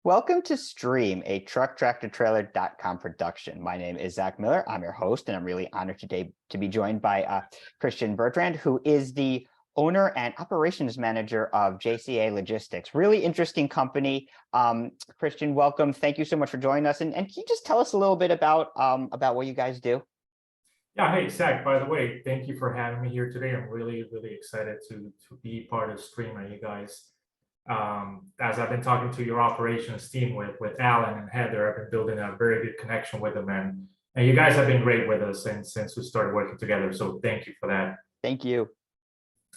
Welcome to Stream, a truck-tractor-trailer.com production. My name is Zach Miller. I'm your host, and I'm really honored today to be joined by Christian Bertrand, who is the owner and operations manager of JCA Logistics. Really interesting company. Christian, welcome. Thank you so much for joining us. And can you just tell us a little bit about what you guys do? Yeah, hey, Zach, by the way, thank you for having me here today. I'm really excited to be part of Streamer, you guys. As I've been talking to your operations team with Alan and Heather, I've been building a very good connection with them, and you guys have been great with us since we started working together. So thank you for that. Thank you.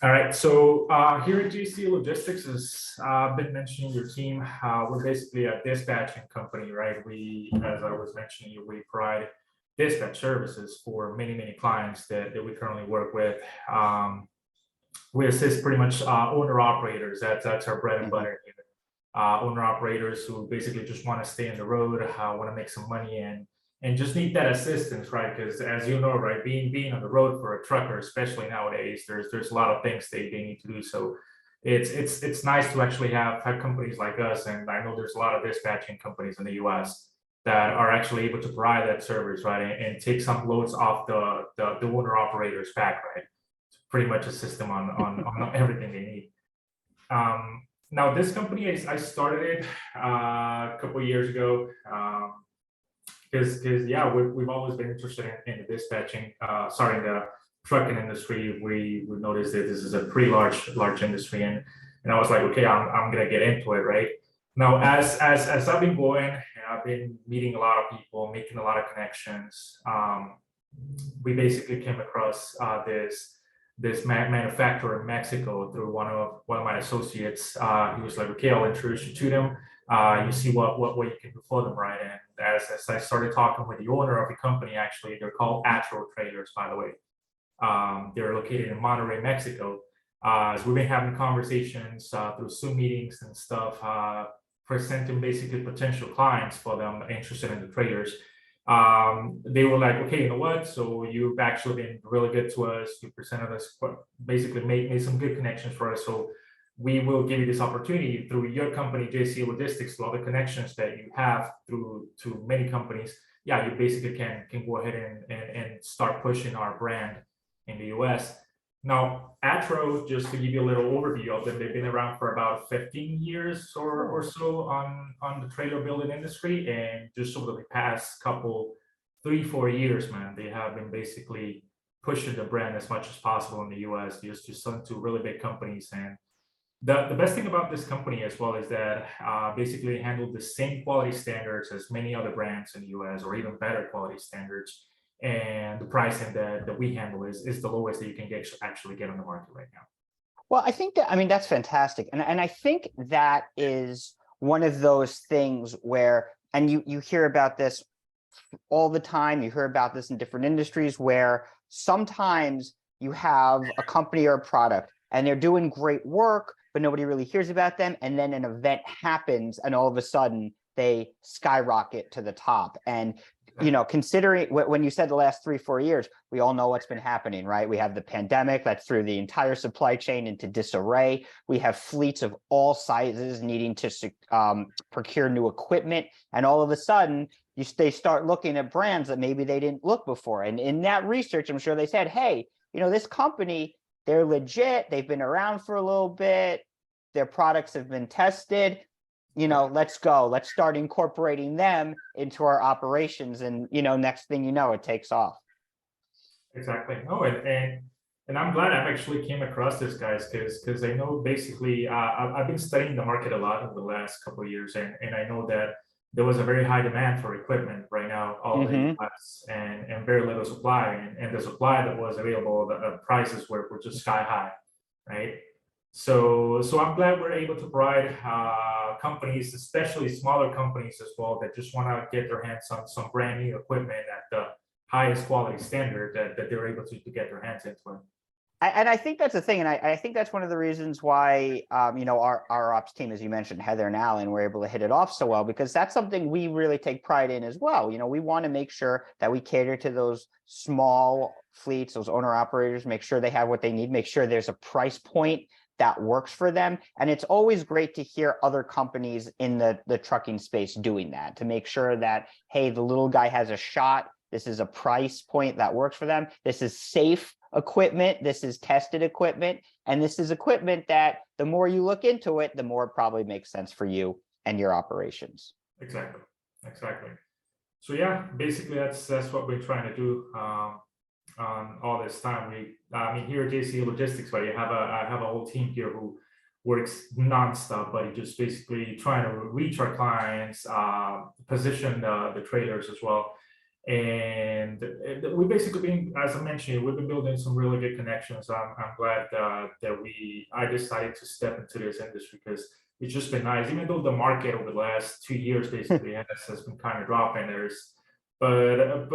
All right, so here at JCA Logistics, as I've been mentioning your team, we're basically a dispatching company, right? We, as I was mentioning, we provide dispatch services for many clients that we currently work with. We assist pretty much owner operators. That's our bread and butter. Owner operators who basically just want to stay on the road, want to make some money, and just need that assistance, right? Because as you know, right, being on the road for a trucker, especially nowadays, there's a lot of things they need to do. So it's nice to actually have companies like us, and I know there's a lot of dispatching companies in the U.S. that are actually able to provide that service, right, and take some loads off the owner operators back, right? Pretty much assist them on everything they need. Now this company, I started it a couple of years ago because yeah, we've always been interested in the dispatching, the trucking industry. We noticed that this is a pretty large industry, and I was like, okay, I'm gonna get into it, right? Now as I've been going, I've been meeting a lot of people, making a lot of connections. We basically came across this manufacturer in Mexico through one of my associates. He was like, okay, I'll introduce you to them. You see what you can do for them, right? And as I started talking with the owner of the company, actually, they're called Atro Trailers, by the way. They're located in Monterrey, Mexico. As we've been having conversations through Zoom meetings and stuff, presenting basically potential clients for them interested in the trailers. They were like, okay, you know what? So you've actually been really good to us. You presented us, basically made some good connections for us. So we will give you this opportunity through your company, JCA Logistics, through all the connections that you have to many companies. Yeah, you basically can go ahead and start pushing our brand in the US. Now, Atro, just to give you a little overview of them, they've been around for about 15 years or so on the trailer building industry. And just over the past couple, 3-4 years, man, they have been basically pushing the brand as much as possible in the US, just to sell to really big companies. And the best thing about this company as well is that basically handle the same quality standards as many other brands in the US, or even better quality standards. And the pricing that we handle is the lowest that you can actually get on the market right now. Well, I mean, that's fantastic. And I think that is one of those things where, and you hear about this all the time, you hear about this in different industries, where sometimes you have a company or a product and they're doing great work, but nobody really hears about them. And then an event happens and all of a sudden they skyrocket to the top. And you know, considering when you said the last 3-4 years, we all know what's been happening, right? We have the pandemic that threw the entire supply chain into disarray. We have fleets of all sizes needing to procure new equipment. And all of a sudden, they start looking at brands that maybe they didn't look before. And in that research, I'm sure they said, hey, you know, this company, they're legit. They've been around for a little bit. Their products have been tested. You know, let's go. Let's start incorporating them into our operations, and you know, next thing you know, it takes off. Exactly. No, and I'm glad I've actually came across this, guys, because I know basically I've been studying the market a lot over the last couple of years, and I know that there was a very high demand for equipment right now, all in the US, and very little supply, and the supply that was available, the prices were just sky high, right? So I'm glad we're able to provide companies, especially smaller companies as well, that just want to get their hands on some brand new equipment at the highest quality standard that they're able to get their hands into it. And I think that's the thing, and I think that's one of the reasons why you know, our ops team, as you mentioned, Heather and Alan, were able to hit it off so well, because that's something we really take pride in as well. You know, we want to make sure that we cater to those small fleets, those owner operators, make sure they have what they need, make sure there's a price point that works for them. And it's always great to hear other companies in the trucking space doing that, to make sure that, hey, the little guy has a shot. This is a price point that works for them. This is safe equipment. This is tested equipment. And this is equipment that the more you look into it, the more it probably makes sense for you and your operations. Exactly. So yeah, basically that's what we're trying to do on all this time. I mean, here at JCA Logistics, but I have a whole team here who works nonstop, but just basically trying to reach our clients, position the trailers as well. And we basically been, as I mentioned, we've been building some really good connections. I'm glad that I decided to step into this industry because it's just been nice, even though the market over the last 2 years basically has been kind of dropping. I've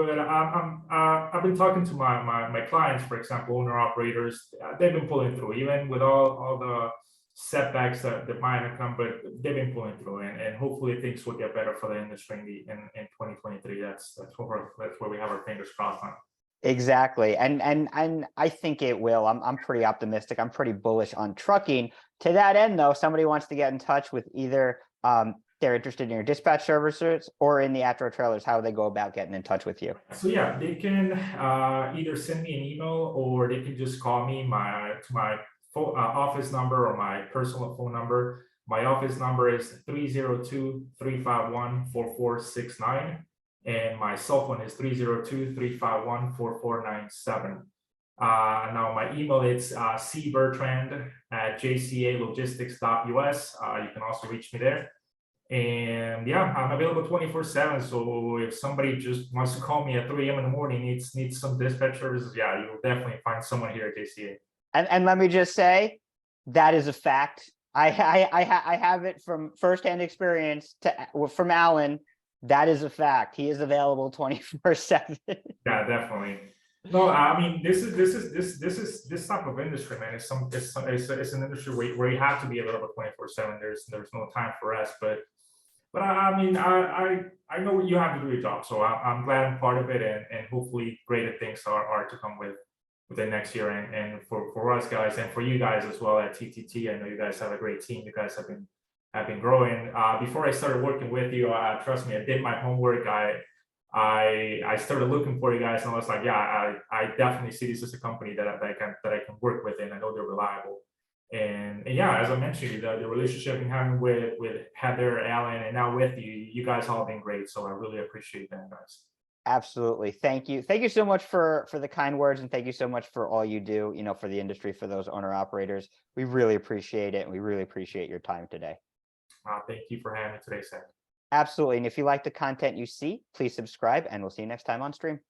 been talking to my clients, for example, owner operators. They've been pulling through, even with all the setbacks that might have come, but they've been pulling through, and hopefully things will get better for the industry in 2023. That's where we have our fingers crossed on. Exactly. And I think it will. I'm pretty optimistic. I'm pretty bullish on trucking. To that end, though, somebody wants to get in touch with either they're interested in your dispatch services or in the Atro Trailers, how do they go about getting in touch with you? So yeah, they can either send me an email or they can just call me to my office number or my personal phone number. My office number is 302-351-4469. And my cell phone is 302-351-4497. Now my email is cbertrand@jcalogistics.us. You can also reach me there. And yeah, I'm available 24/7. So if somebody just wants to call me at 3 a.m. in the morning, needs some dispatch services, yeah, you'll definitely find someone here at JCA. And let me just say, that is a fact. I have it from firsthand experience from Alan. That is a fact. He is available 24/7. Yeah, definitely. No, I mean this type of industry, man. It's an industry where you have to be available 24/7. There's no time for rest. But I mean I know you have to do your job, so I'm glad I'm part of it, and hopefully greater things are to come within next year, and for us guys and for you guys as well at TTT. I know you guys have a great team. You guys have been growing. Before I started working with you, trust me, I did my homework. I started looking for you guys, and I was like, yeah, I definitely see this as a company that I can work with, and I know they're reliable. And yeah, as I mentioned, the relationship I'm having with Heather, Alan, and now with you guys all been great. So I really appreciate that, guys. Absolutely. Thank you. Thank you so much for the kind words, and thank you so much for all you do, for the industry, for those owner operators. We really appreciate it, and we really appreciate your time today. Thank you for having me today, Sam. Absolutely. And if you like the content you see, please subscribe, and we'll see you next time on stream.